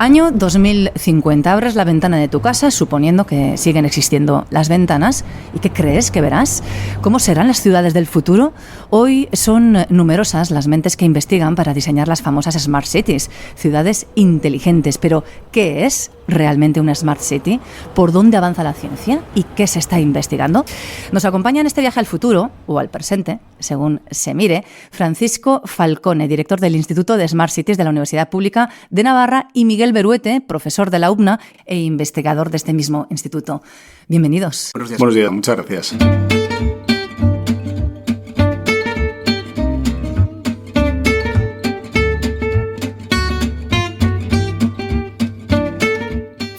Año 2050. Abres la ventana de tu casa, suponiendo que siguen existiendo las ventanas. ¿Y qué crees que verás? ¿Cómo serán las ciudades del futuro? Hoy son numerosas las mentes que investigan para diseñar las famosas Smart Cities, ciudades inteligentes. Pero, ¿qué es realmente una Smart City? ¿Por dónde avanza la ciencia? ¿Y qué se está investigando? Nos acompaña en este viaje al futuro, o al presente, según se mire, Francisco Falcone, director del Instituto de Smart Cities de la Universidad Pública de Navarra, y Miguel Beruete, profesor de la UBNA e investigador de este mismo instituto. Bienvenidos. Buenos días. Buenos días, muchas gracias.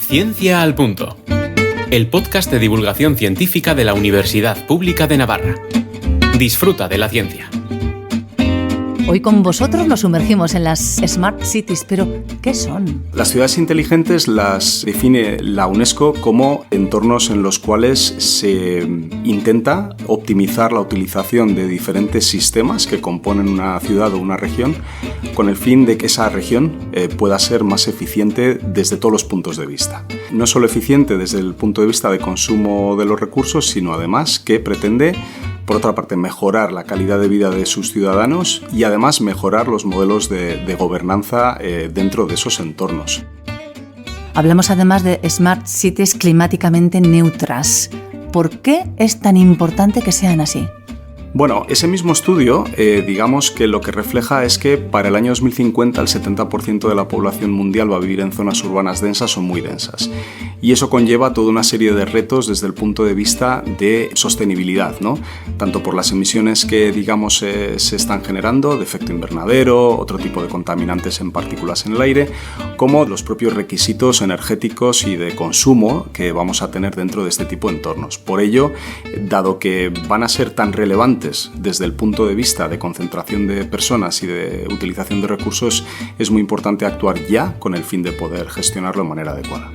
Ciencia al Punto, el podcast de divulgación científica de la Universidad Pública de Navarra. Disfruta de la ciencia. Hoy con vosotros nos sumergimos en las Smart Cities, pero ¿qué son? Las ciudades inteligentes las define la UNESCO como entornos en los cuales se intenta optimizar la utilización de diferentes sistemas que componen una ciudad o una región con el fin de que esa región pueda ser más eficiente desde todos los puntos de vista. No solo eficiente desde el punto de vista de consumo de los recursos, sino además que pretende, por otra parte, mejorar la calidad de vida de sus ciudadanos y además mejorar los modelos de gobernanza dentro de esos entornos. Hablamos además de Smart Cities climáticamente neutras. ¿Por qué es tan importante que sean así? Bueno, ese mismo estudio, digamos que lo que refleja es que para el año 2050 el 70% de la población mundial va a vivir en zonas urbanas densas o muy densas. Y eso conlleva toda una serie de retos desde el punto de vista de sostenibilidad, ¿no? Tanto por las emisiones que, digamos, se están generando, de efecto invernadero, otro tipo de contaminantes en partículas en el aire, como los propios requisitos energéticos y de consumo que vamos a tener dentro de este tipo de entornos. Por ello, dado que van a ser tan relevantes desde el punto de vista de concentración de personas y de utilización de recursos, es muy importante actuar ya con el fin de poder gestionarlo de manera adecuada.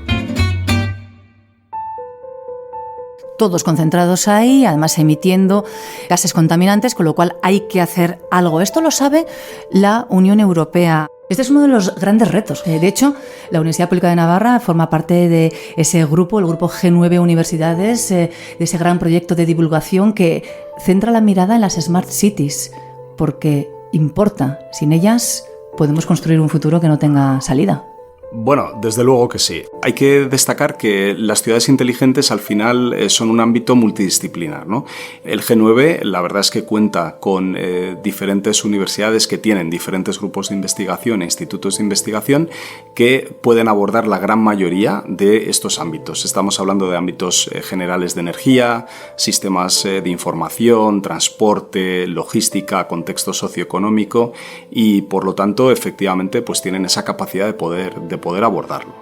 Todos concentrados ahí, además emitiendo gases contaminantes, con lo cual hay que hacer algo. Esto lo sabe la Unión Europea. Este es uno de los grandes retos. De hecho, la Universidad Pública de Navarra forma parte de ese grupo, el grupo G9 Universidades, de ese gran proyecto de divulgación que centra la mirada en las Smart Cities, porque importa. Sin ellas podemos construir un futuro que no tenga salida. Bueno, desde luego que sí. Hay que destacar que las ciudades inteligentes al final son un ámbito multidisciplinar, ¿no? El G9, la verdad es que cuenta con diferentes universidades que tienen diferentes grupos de investigación e institutos de investigación que pueden abordar la gran mayoría de estos ámbitos. Estamos hablando de ámbitos generales de energía, sistemas de información, transporte, logística, contexto socioeconómico y, por lo tanto, efectivamente, pues tienen esa capacidad de poder abordarlo.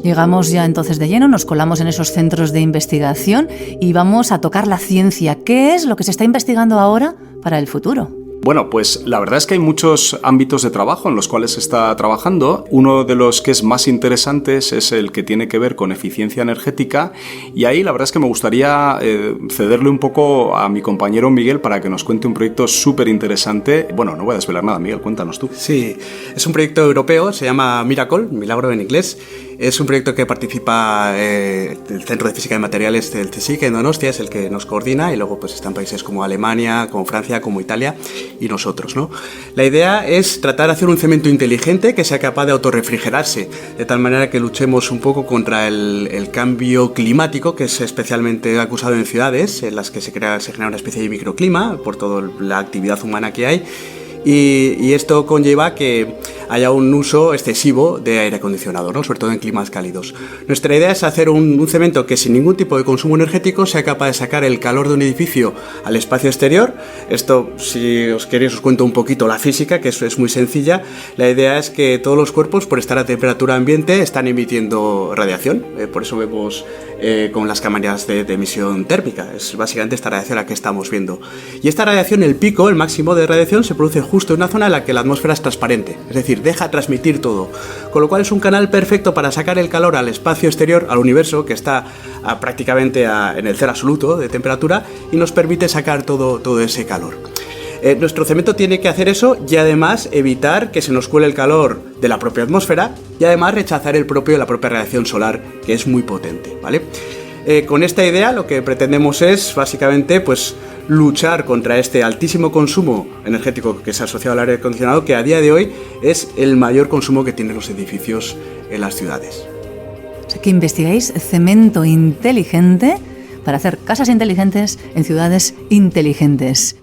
Llegamos ya entonces de lleno, nos colamos en esos centros de investigación y vamos a tocar la ciencia. ¿Qué es lo que se está investigando ahora para el futuro? Bueno, pues la verdad es que hay muchos ámbitos de trabajo en los cuales se está trabajando. Uno de los que es más interesantes es el que tiene que ver con eficiencia energética y ahí la verdad es que me gustaría cederle un poco a mi compañero Miguel para que nos cuente un proyecto súper interesante. Bueno, no voy a desvelar nada, Miguel, cuéntanos tú. Sí, es un proyecto europeo, se llama Miracle, milagro en inglés. Es un proyecto que participa el Centro de Física de Materiales del CSIC en Donostia, es el que nos coordina, y luego pues están países como Alemania, como Francia, como Italia y nosotros, ¿no? La idea es tratar de hacer un cemento inteligente que sea capaz de autorrefrigerarse, de tal manera que luchemos un poco contra el cambio climático, que es especialmente acusado en ciudades, en las que se genera una especie de microclima por toda la actividad humana que hay. Y esto conlleva que haya un uso excesivo de aire acondicionado, ¿no? Sobre todo en climas cálidos. Nuestra idea es hacer un cemento que sin ningún tipo de consumo energético sea capaz de sacar el calor de un edificio al espacio exterior. Esto, si os queréis, os cuento un poquito la física, que es muy sencilla. La idea es que todos los cuerpos, por estar a temperatura ambiente, están emitiendo radiación. Por eso vemos con las cámaras de emisión térmica. Es básicamente esta radiación la que estamos viendo. Y esta radiación, el pico, el máximo de radiación, se produce justo en una zona en la que la atmósfera es transparente, es decir, deja transmitir todo, con lo cual es un canal perfecto para sacar el calor al espacio exterior, al universo, que está prácticamente en el cero absoluto de temperatura, y nos permite sacar todo ese calor. Nuestro cemento tiene que hacer eso y además evitar que se nos cuele el calor de la propia atmósfera y además rechazar la propia radiación solar, que es muy potente, ¿vale? Con esta idea lo que pretendemos es básicamente pues luchar contra este altísimo consumo energético que se ha asociado al aire acondicionado, que a día de hoy es el mayor consumo que tienen los edificios en las ciudades. O sea, que investigáis cemento inteligente para hacer casas inteligentes en ciudades inteligentes.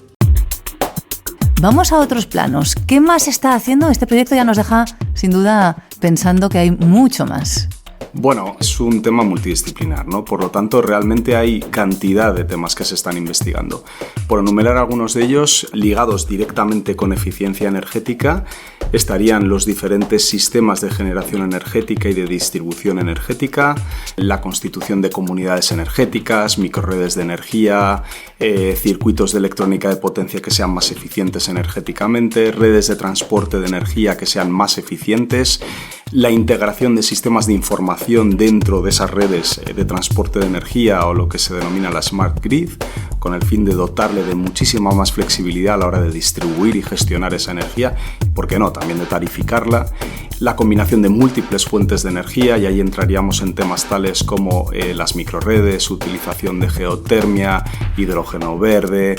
Vamos a otros planos. ¿Qué más está haciendo? Este proyecto ya nos deja, sin duda, pensando que hay mucho más. Bueno, es un tema multidisciplinar, ¿no? Por lo tanto, realmente hay cantidad de temas que se están investigando. Por enumerar algunos de ellos, ligados directamente con eficiencia energética, estarían los diferentes sistemas de generación energética y de distribución energética, la constitución de comunidades energéticas, microredes de energía, circuitos de electrónica de potencia que sean más eficientes energéticamente, redes de transporte de energía que sean más eficientes, la integración de sistemas de información dentro de esas redes de transporte de energía o lo que se denomina la Smart Grid, con el fin de dotarle de muchísima más flexibilidad a la hora de distribuir y gestionar esa energía, y por qué no, también de tarificarla, la combinación de múltiples fuentes de energía, y ahí entraríamos en temas tales como las microredes, utilización de geotermia, hidrógeno verde,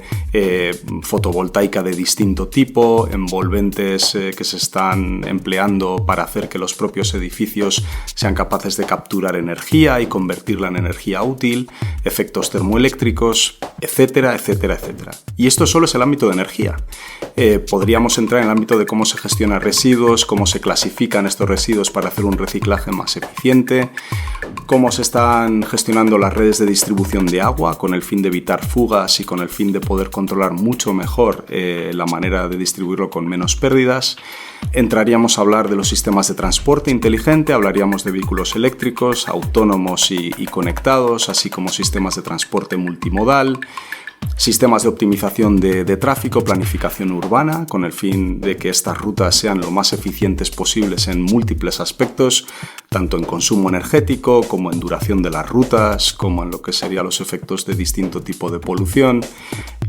fotovoltaica de distinto tipo, envolventes que se están empleando para hacer que los propios edificios sean capaces de capturar energía y convertirla en energía útil, efectos termoeléctricos, etcétera, etcétera, etcétera. Y esto solo es el ámbito de energía. Podríamos entrar en el ámbito de cómo se gestionan residuos, cómo se clasifican estos residuos para hacer un reciclaje más eficiente, cómo se están gestionando las redes de distribución de agua con el fin de evitar fugas y con el fin de poder controlar mucho mejor la manera de distribuirlo con menos pérdidas. Entraríamos a hablar de los sistemas de transporte inteligente, hablaríamos de vehículos eléctricos, autónomos y conectados, así como sistemas de transporte multimodal, sistemas de optimización de tráfico, planificación urbana, con el fin de que estas rutas sean lo más eficientes posibles en múltiples aspectos, tanto en consumo energético, como en duración de las rutas, como en lo que serían los efectos de distinto tipo de polución,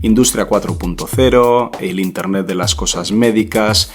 Industria 4.0, el Internet de las cosas médicas,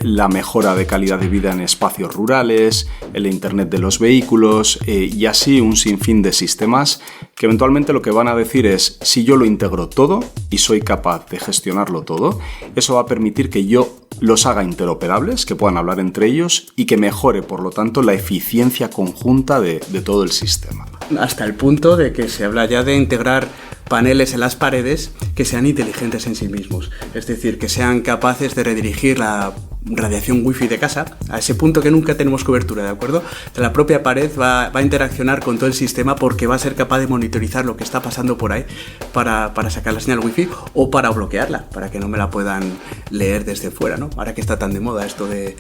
la mejora de calidad de vida en espacios rurales, el Internet de los vehículos y así un sinfín de sistemas que eventualmente lo que van a decir es, si yo lo integro todo y soy capaz de gestionarlo todo, eso va a permitir que yo los haga interoperables, que puedan hablar entre ellos y que mejore, por lo tanto, la eficiencia conjunta de todo el sistema. Hasta el punto de que se habla ya de integrar paneles en las paredes que sean inteligentes en sí mismos, es decir, que sean capaces de redirigir la radiación wifi de casa a ese punto que nunca tenemos cobertura, ¿de acuerdo? La propia pared va a interaccionar con todo el sistema porque va a ser capaz de monitorizar lo que está pasando por ahí para sacar la señal wifi o para bloquearla, para que no me la puedan leer desde fuera, ¿no? Ahora que está tan de moda esto de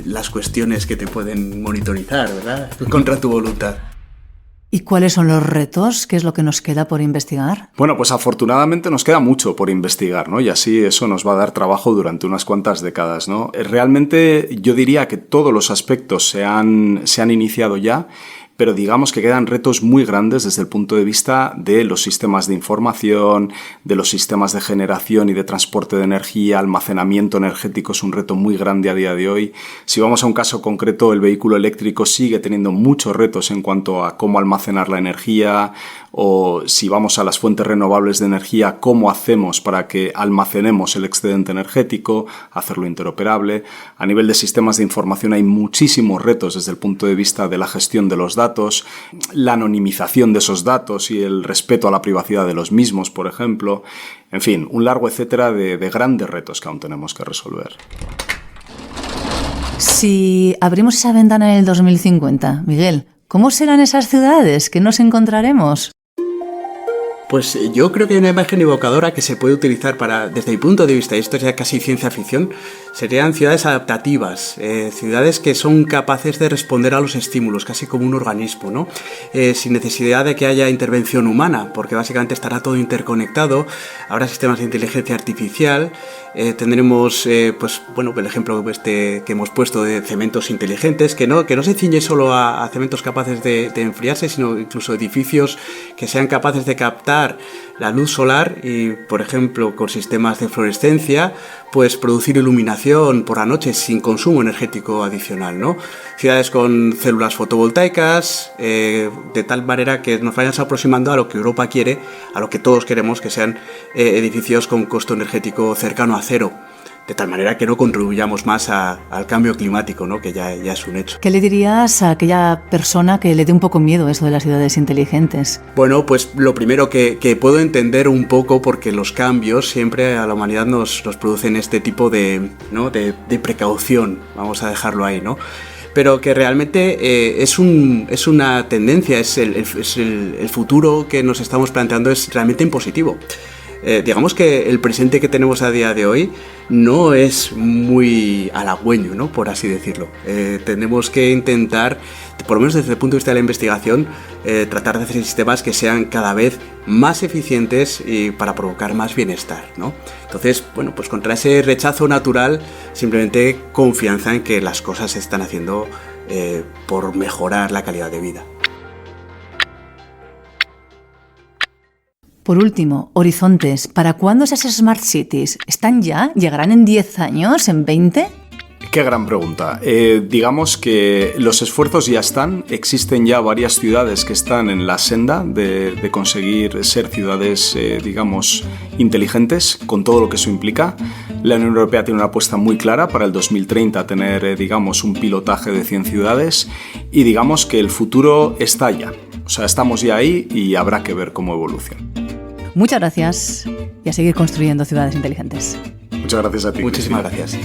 las cuestiones que te pueden monitorizar, ¿verdad? Contra tu voluntad. ¿Y cuáles son los retos? ¿Qué es lo que nos queda por investigar? Bueno, pues afortunadamente nos queda mucho por investigar, ¿no? Y así eso nos va a dar trabajo durante unas cuantas décadas, ¿no? Realmente yo diría que todos los aspectos se han iniciado ya, pero digamos que quedan retos muy grandes desde el punto de vista de los sistemas de información, de los sistemas de generación y de transporte de energía, almacenamiento energético es un reto muy grande a día de hoy. Si vamos a un caso concreto, el vehículo eléctrico sigue teniendo muchos retos en cuanto a cómo almacenar la energía, o si vamos a las fuentes renovables de energía, cómo hacemos para que almacenemos el excedente energético, hacerlo interoperable. A nivel de sistemas de información hay muchísimos retos desde el punto de vista de la gestión de los datos, la anonimización de esos datos y el respeto a la privacidad de los mismos, por ejemplo. En fin, un largo etcétera de grandes retos que aún tenemos que resolver. Si abrimos esa ventana en el 2050, Miguel, ¿cómo serán esas ciudades que nos encontraremos? Pues yo creo que hay una imagen evocadora que se puede utilizar desde mi punto de vista, y esto es ya casi ciencia ficción, serían ciudades adaptativas, ciudades que son capaces de responder a los estímulos, casi como un organismo, ¿no? Sin necesidad de que haya intervención humana, porque básicamente estará todo interconectado, habrá sistemas de inteligencia artificial, tendremos pues bueno, el ejemplo que hemos puesto de cementos inteligentes, que no se ciñe solo a cementos capaces de enfriarse, sino incluso edificios que sean capaces de captar utilizar la luz solar y, por ejemplo, con sistemas de fluorescencia, pues producir iluminación por la noche sin consumo energético adicional, ¿no? Ciudades con células fotovoltaicas, de tal manera que nos vayamos aproximando a lo que Europa quiere, a lo que todos queremos, que sean edificios con costo energético cercano a cero. De tal manera que no contribuyamos más al cambio climático, ¿no? Que ya es un hecho. ¿Qué le dirías a aquella persona que le dé un poco miedo eso de las ciudades inteligentes? Bueno, pues lo primero que puedo entender un poco, porque los cambios siempre a la humanidad nos producen este tipo de precaución, vamos a dejarlo ahí, ¿no? Pero que realmente es una tendencia, es el futuro que nos estamos planteando es realmente impositivo. Digamos que el presente que tenemos a día de hoy no es muy halagüeño, ¿no? Por así decirlo. Tenemos que intentar, por lo menos desde el punto de vista de la investigación, tratar de hacer sistemas que sean cada vez más eficientes y para provocar más bienestar, ¿no? Entonces, bueno, pues contra ese rechazo natural, simplemente confianza en que las cosas se están haciendo por mejorar la calidad de vida. Por último, horizontes. ¿Para cuándo esas Smart Cities? ¿Están ya? ¿Llegarán en 10 años? ¿En 20? Qué gran pregunta. Digamos que los esfuerzos ya están. Existen ya varias ciudades que están en la senda de conseguir ser ciudades, digamos, inteligentes, con todo lo que eso implica. La Unión Europea tiene una apuesta muy clara para el 2030 tener, digamos, un pilotaje de 100 ciudades y digamos que el futuro está ya. O sea, estamos ya ahí y habrá que ver cómo evoluciona. Muchas gracias y a seguir construyendo ciudades inteligentes. Muchas gracias a ti. Muchísimas gracias.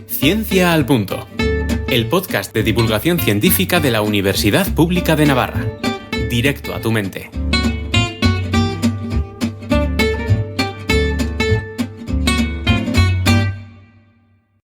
Ciencia al Punto, el podcast de divulgación científica de la Universidad Pública de Navarra. Directo a tu mente.